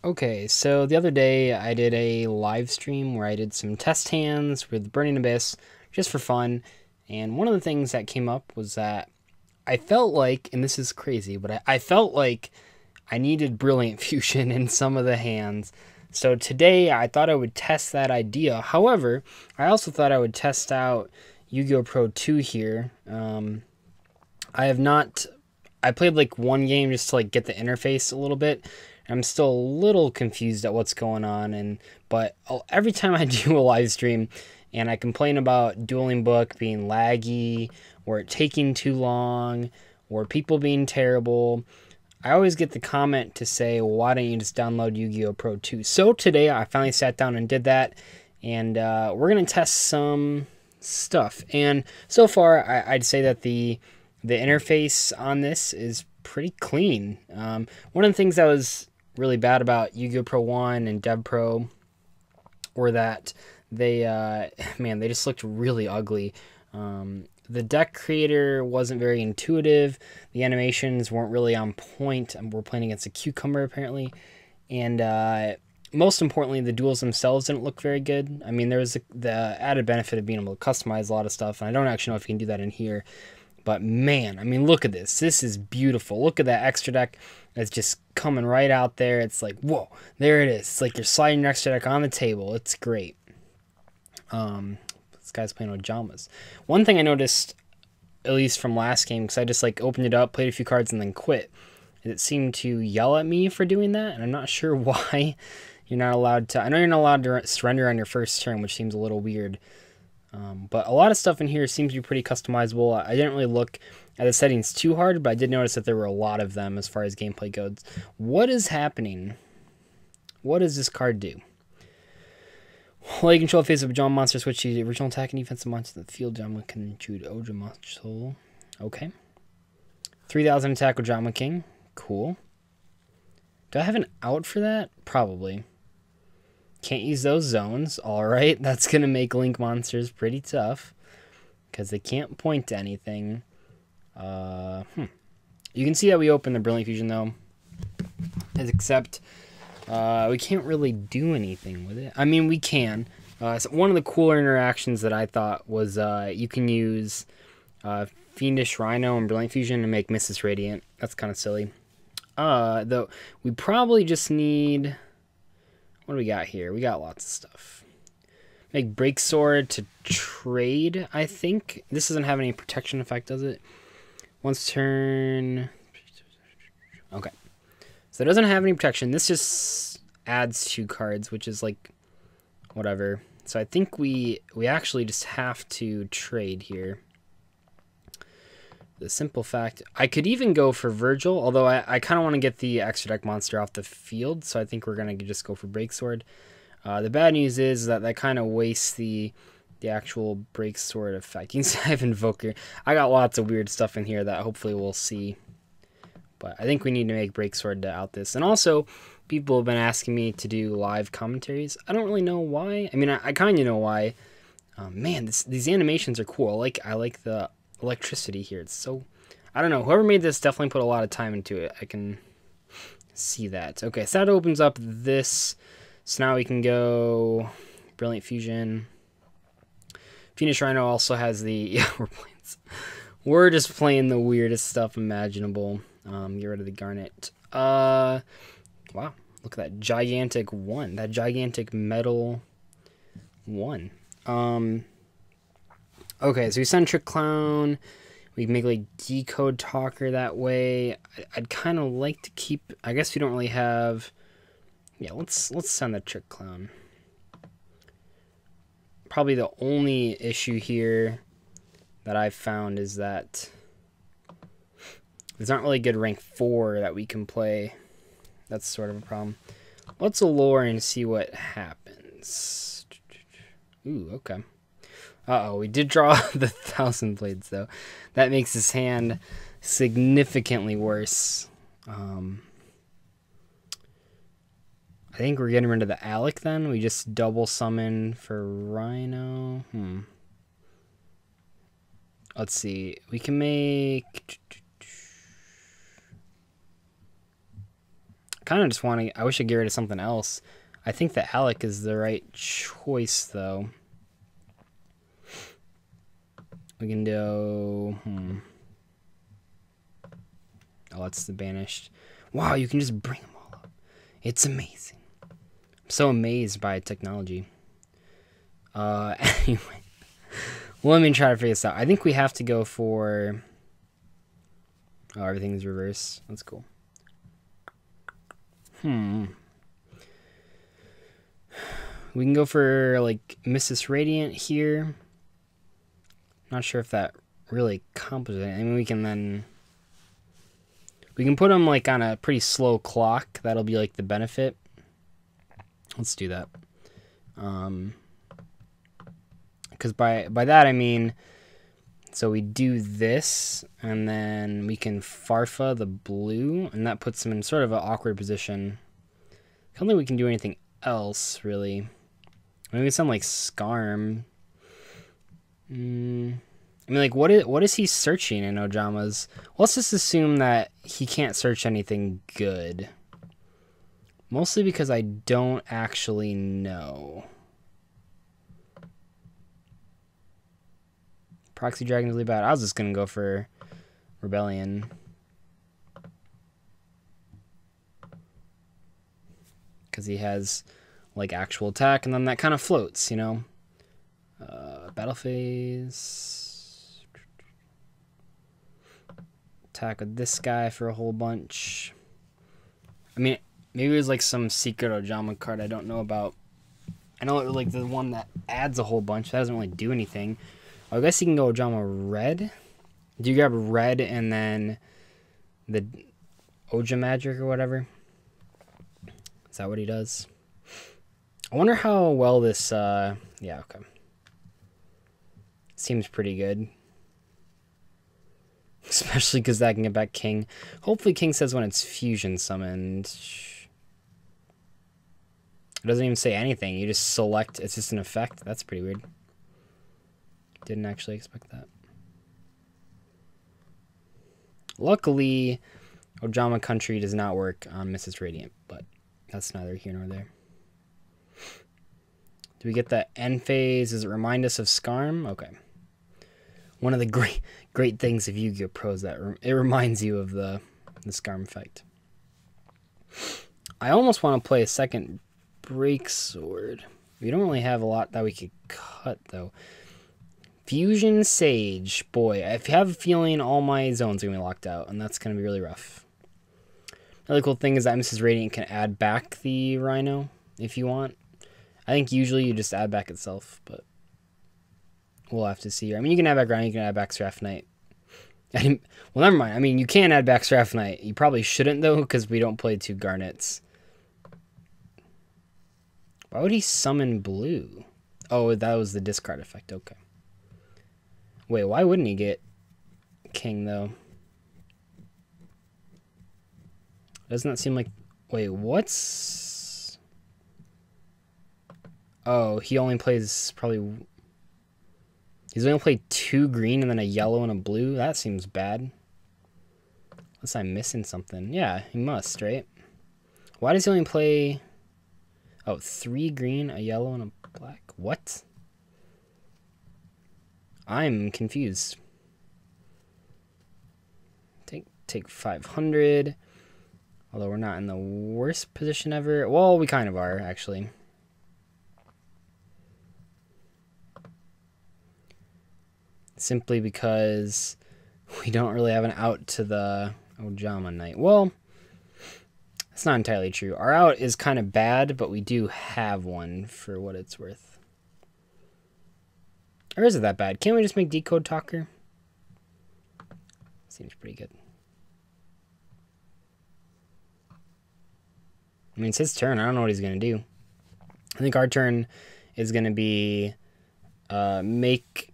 Okay, so the other day I did a live stream where I did some test hands with Burning Abyss just for fun. And one of the things that came up was that I felt like, and this is crazy, but I felt like I needed Brilliant Fusion in some of the hands. So today I thought I would test that idea. However, I also thought I would test out Yu-Gi-Oh! Pro 2 here. I have not. I played like one game just to like get the interface a little bit. I'm still a little confused at what's going on, but every time I do a live stream and I complain about Dueling Book being laggy or it taking too long or people being terrible, I always get the comment to say, well, why don't you just download Yu-Gi-Oh! Pro 2? So today I finally sat down and did that, and we're going to test some stuff. And so far, I'd say that the interface on this is pretty clean. One of the things that was really bad about Yu-Gi-Oh! Pro 1 and Dev Pro were that they, man, they just looked really ugly. The deck creator wasn't very intuitive. The animations weren't really on point. We're playing against a cucumber, apparently. And most importantly, the duels themselves didn't look very good. I mean, there was the added benefit of being able to customize a lot of stuff, and I don't actually know if you can do that in here. But man, I mean, look at this. This is beautiful. Look at that extra deck that's just coming right out there. It's like, whoa, there it is. It's like you're sliding your extra deck on the table. It's great. This guy's playing Ojamas. One thing I noticed, at least from last game, because I just like opened it up, played a few cards, and then quit, is it seemed to yell at me for doing that, and I'm not sure why. You're not allowed to. I know you're not allowed to surrender on your first turn, which seems a little weird. But a lot of stuff in here seems to be pretty customizable. I didn't really look at the settings too hard, but I did notice that there were a lot of them as far as gameplay goes. What is happening? What does this card do? While you control a face of Ojama monster, switch to the original attack and defensive monster in the field. Ojama can shoot Ojama soul. Okay. 3,000 attack Ojama King. Cool. Do I have an out for that? Probably. Can't use those zones. Alright, that's going to make Link monsters pretty tough, because they can't point to anything. You can see that we opened the Brilliant Fusion, though. Except, we can't really do anything with it. I mean, we can. So one of the cooler interactions that I thought was you can use Fiendish Rhino and Brilliant Fusion to make Mrs. Radiant. That's kind of silly. Though, we probably just need... What do we got here? We got lots of stuff. Make Break Sword to trade, I think. This doesn't have any protection effect, does it? Once turn... Okay. So it doesn't have any protection. This just adds 2 cards, which is like... whatever. So I think we actually just have to trade here. The simple fact... I could even go for Virgil, although I kind of want to get the extra deck monster off the field, so I think we're going to just go for Break Sword. The bad news is that kind of wastes the actual Break Sword effect. You can see I have Invoker. I got lots of weird stuff in here that hopefully we'll see. But I think we need to make Break Sword to out this. And also, people have been asking me to do live commentaries. I don't really know why. I mean, I kind of know why. Man, these animations are cool. I like the electricity here. It's so... I don't know. Whoever made this definitely put a lot of time into it. I can see that. Okay, so that opens up this. So now we can go Brilliant Fusion. Fiendish Rhino also has the... Yeah, we're just playing the weirdest stuff imaginable. Get rid of the Garnet. Wow. Look at that gigantic 1. That gigantic metal 1. Okay, so we send Trick Clown. We can make like Decode Talker that way. I'd kind of like to keep... I guess we don't really have... Yeah, let's send the Trick Clown. Probably the only issue here that I've found is that there's not really good rank 4 that we can play. That's sort of a problem. Let's allure and see what happens. Ooh, okay. Uh-oh, we did draw the 1,000 Blades, though. That makes his hand significantly worse. I think we're getting rid of the Alec, then. We just double summon for Rhino. Let's see. We can make... kind of just want to... I wish I'd get rid of something else. I think that Alec is the right choice, though. We can do... Oh, that's the banished. Wow, you can just bring them all up. It's amazing. I'm so amazed by technology. Anyway. Well, let me try to figure this out. I think we have to go for... Oh, everything's reverse. That's cool. We can go for, like, Mrs. Radiant here. Not sure if that really accomplishes it. I mean, we can then... We can put them, like, on a pretty slow clock. That'll be, like, the benefit. Let's do that. Because by that, I mean... So we do this, and then we can Farfa the blue, and that puts them in sort of an awkward position. I don't think we can do anything else, really. Maybe something like Skarm. I mean, like, what is he searching in Ojama's? Let's just assume that he can't search anything good. Mostly because I don't actually know. Proxy Dragon is really bad. I was just going to go for Rebellion. Because he has, like, actual attack, and then that kind of floats, you know? Battle phase. Attack with this guy for a whole bunch. I mean, maybe there's, like, some secret Ojama card I don't know about. I know, like, the one that adds a whole bunch. That doesn't really do anything. I guess you can go Ojama red. Do you grab red and then the Ojama magic or whatever? Is that what he does? I wonder how well this, yeah, okay. Seems pretty good. Especially because that can get back King. Hopefully King says when it's fusion summoned. It doesn't even say anything. You just select, it's just an effect. That's pretty weird. Didn't actually expect that. Luckily, Ojama Country does not work on Mrs. Radiant, but that's neither here nor there. Do we get that end phase? Does it remind us of Skarm? Okay. One of the great things of Yu-Gi-Oh! Pro is that it reminds you of the Skarm effect. I almost want to play a second Break Sword. We don't really have a lot that we could cut, though. Fusion Sage. Boy, I have a feeling all my zones are going to be locked out, and that's going to be really rough. Another cool thing is that Mrs. Radiant can add back the Rhino if you want. I think usually you just add back itself, but we'll have to see. I mean, you can add back Rhino, you can add back Seraph Knight. Well, never mind. I mean, you can add back Seraph Knight. You probably shouldn't, though, because we don't play 2 Garnets. Why would he summon blue? Oh, that was the discard effect. Okay. Wait, why wouldn't he get King, though? Doesn't that seem like... Wait, what's... Oh, he only plays probably... He's only played 2 green and then a yellow and a blue? That seems bad. Unless I'm missing something. Yeah, he must, right? Why does he only play... Oh, 3 green, a yellow, and a black? What? I'm confused. Take 500. Although we're not in the worst position ever. Well, we kind of are, actually. Simply because we don't really have an out to the Ojama Knight. Well, that's not entirely true. Our out is kind of bad, but we do have one for what it's worth. Or is it that bad? Can't we just make Decode Talker? Seems pretty good. I mean, it's his turn. I don't know what he's going to do. I think our turn is going to be make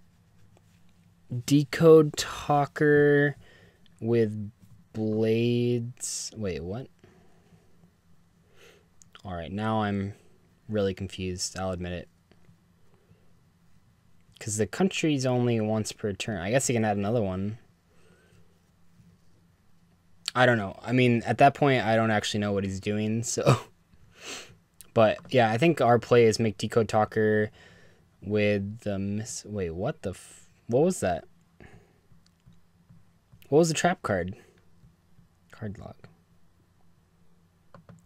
Decode Talker with blades. Wait, what? All right, now I'm really confused. I'll admit it. Because the country's only once per turn. I guess you can add another one. I don't know. I mean, at that point, I don't actually know what he's doing, so. But, yeah, I think our play is make Decode Talker with the Wait, what the what was that? What was the trap card? Card log.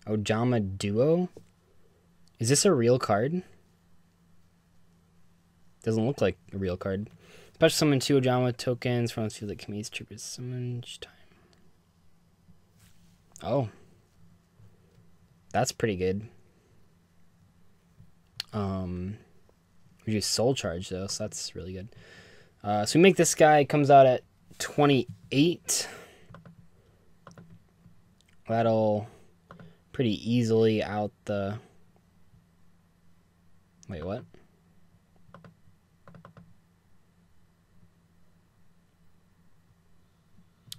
Ojama Duo? Is this a real card? Doesn't look like a real card. Special summon 2 Ojama tokens from this field that can be used to summon each time. Oh. That's pretty good. We do soul charge though, so that's really good. So we make this guy, comes out at 28. That'll pretty easily out the... Wait, what?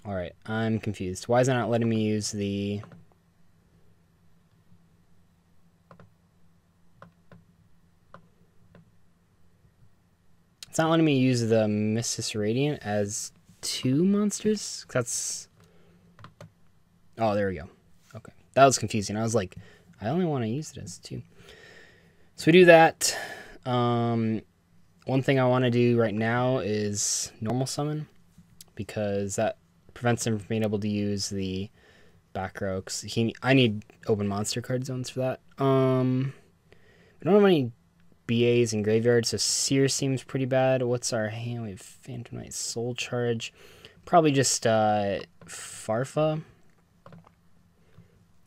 Alright, I'm confused. Why is it not letting me use the... It's not letting me use the Mrs. Radiant as 2 monsters? That's... Oh, there we go. Okay. That was confusing. I was like, I only want to use it as 2. So we do that. One thing I want to do right now is normal summon, because that prevents him from being able to use the back row. I need open monster card zones for that. We don't have any BAs in graveyard, so Seer seems pretty bad. What's our hand? We have Phantom Knight, Soul Charge. Probably just Farfa.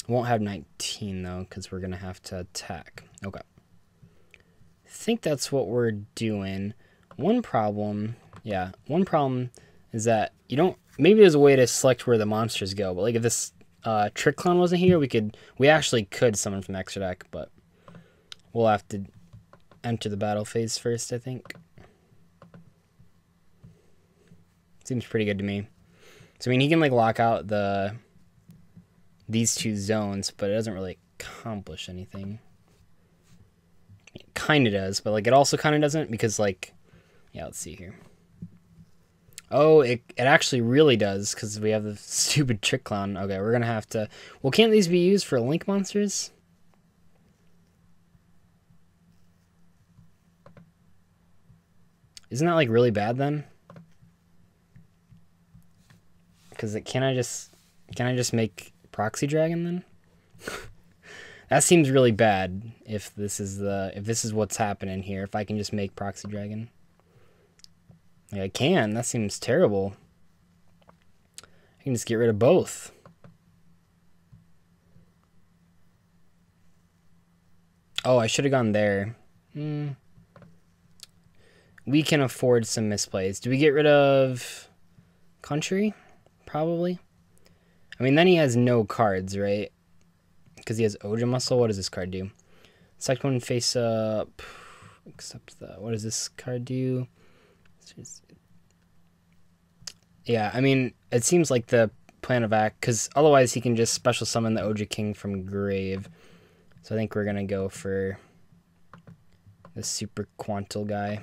Won't have 19 though, because we're gonna have to attack. Okay. I think that's what we're doing. One problem is that you don't. Maybe there's a way to select where the monsters go, but like if this Trick Clown wasn't here, we actually could summon from extra deck, but we'll have to enter the battle phase first, I think. Seems pretty good to me. So I mean, he can like lock out these 2 zones, but it doesn't really accomplish anything. It kind of does, but like it also kind of doesn't, because like, yeah, let's see here. Oh, it actually really does, because we have the stupid Trick Clown. Okay, we're gonna have to... Well, can't these be used for Link monsters? Isn't that like really bad then? Because can I just make Proxy Dragon then? That seems really bad if this is what's happening here. If I can just make Proxy Dragon. Like I can. That seems terrible. I can just get rid of both. Oh, I should have gone there. We can afford some misplays. Do we get rid of Country? Probably. I mean, then he has no cards, right? Because he has Ojama Muscle. What does this card do? Select one face up. Except that. What does this card do? Yeah, I mean, it seems like the plan of act, because otherwise he can just special summon the Oja King from grave. So I think we're going to go for the Super Quantal guy.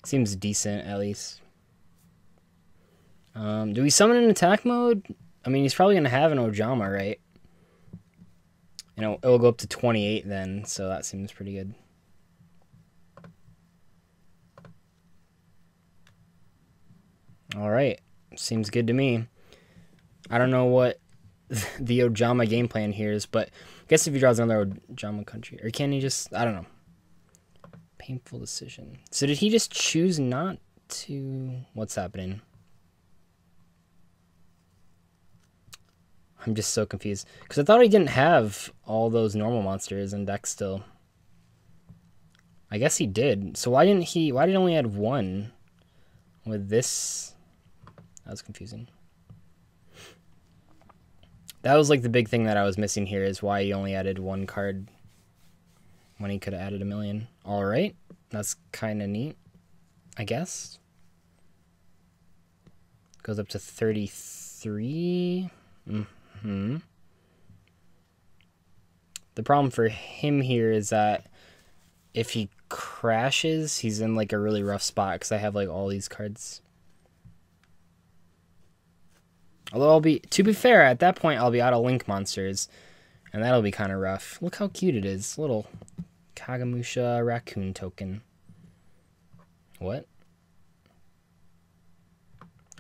Seems decent, at least. Do we summon in attack mode? I mean, he's probably going to have an Ojama, right? You know, it'll go up to 28 then, so that seems pretty good. Alright, seems good to me. I don't know what the Ojama game plan here is, but I guess if he draws another Ojama country, or can he just, I don't know. Painful decision. So did he just choose not to, what's happening? I'm just so confused, because I thought he didn't have all those normal monsters in deck still. I guess he did. So why did he only add 1 with this? That was confusing. That was like the big thing that I was missing here, is why he only added 1 card when he could have added 1,000,000. All right, that's kind of neat, I guess. Goes up to 33. The problem for him here is that if he crashes, he's in like a really rough spot, because I have like all these cards. Although to be fair, at that point I'll be out of link monsters, and that'll be kind of rough. Look how cute it is. Little Kagamusha raccoon token. What?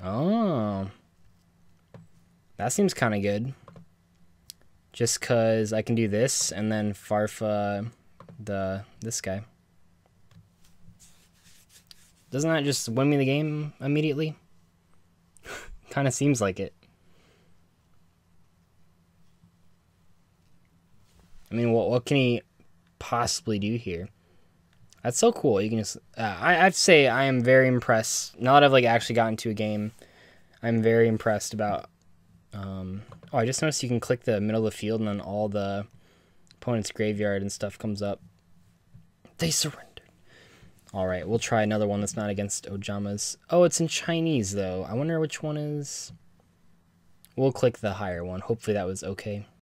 Oh. That seems kind of good. Just because I can do this and then Farfa this guy. Doesn't that just win me the game immediately? Kind of seems like it. I mean, what can he possibly do here? That's so cool. You can just... I have to say, I am very impressed. Now that I've like actually gotten to a game, I'm very impressed about... oh, I just noticed you can click the middle of the field and then all the opponent's graveyard and stuff comes up. They surrendered. Alright, we'll try another one that's not against Ojama's. Oh, it's in Chinese, though. I wonder which one is... We'll click the higher one. Hopefully that was okay.